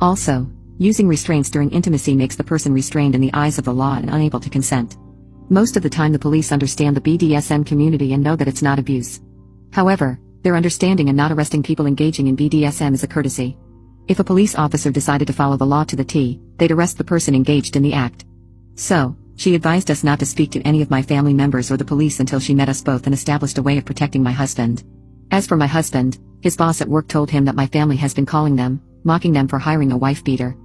Also, using restraints during intimacy makes the person restrained in the eyes of the law and unable to consent. Most of the time the police understand the BDSM community and know that it's not abuse. However, their understanding and not arresting people engaging in BDSM is a courtesy. If a police officer decided to follow the law to the T, they'd arrest the person engaged in the act. So, she advised us not to speak to any of my family members or the police until she met us both and established a way of protecting my husband. As for my husband, his boss at work told him that my family has been calling them, mocking them for hiring a wife beater.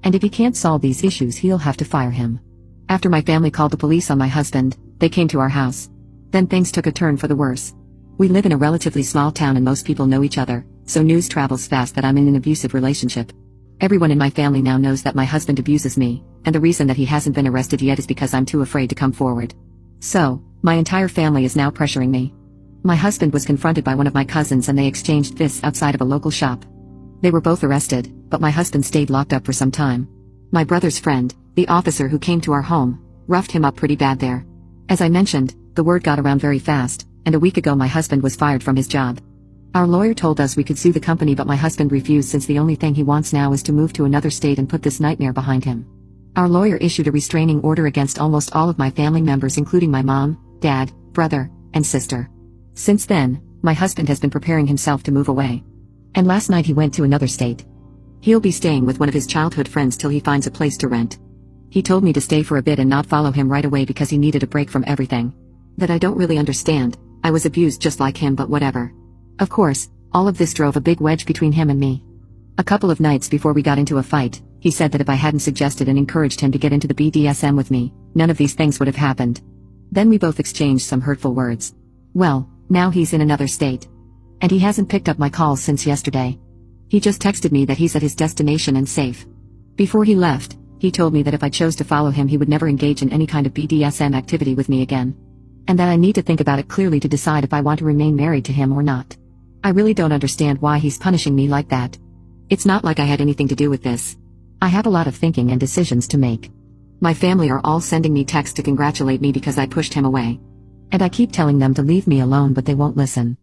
And if he can't solve these issues, he'll have to fire him. After my family called the police on my husband, they came to our house. Then things took a turn for the worse. We live in a relatively small town and most people know each other, so news travels fast that I'm in an abusive relationship. Everyone in my family now knows that my husband abuses me, and the reason that he hasn't been arrested yet is because I'm too afraid to come forward. So, my entire family is now pressuring me. My husband was confronted by one of my cousins and they exchanged fists outside of a local shop. They were both arrested, but my husband stayed locked up for some time. My brother's friend, the officer who came to our home, roughed him up pretty bad there. As I mentioned, the word got around very fast, and a week ago my husband was fired from his job. Our lawyer told us we could sue the company, but my husband refused since the only thing he wants now is to move to another state and put this nightmare behind him. Our lawyer issued a restraining order against almost all of my family members, including my mom, dad, brother, and sister. Since then, my husband has been preparing himself to move away. And last night he went to another state. He'll be staying with one of his childhood friends till he finds a place to rent. He told me to stay for a bit and not follow him right away because he needed a break from everything. That I don't really understand. I was abused just like him, but whatever. Of course, all of this drove a big wedge between him and me. A couple of nights before we got into a fight, he said that if I hadn't suggested and encouraged him to get into the BDSM with me, none of these things would have happened. Then we both exchanged some hurtful words. Well, now he's in another state. And he hasn't picked up my calls since yesterday. He just texted me that he's at his destination and safe. Before he left, he told me that if I chose to follow him he would never engage in any kind of BDSM activity with me again. And that I need to think about it clearly to decide if I want to remain married to him or not. I really don't understand why he's punishing me like that. It's not like I had anything to do with this. I have a lot of thinking and decisions to make. My family are all sending me texts to congratulate me because I pushed him away. And I keep telling them to leave me alone, but they won't listen.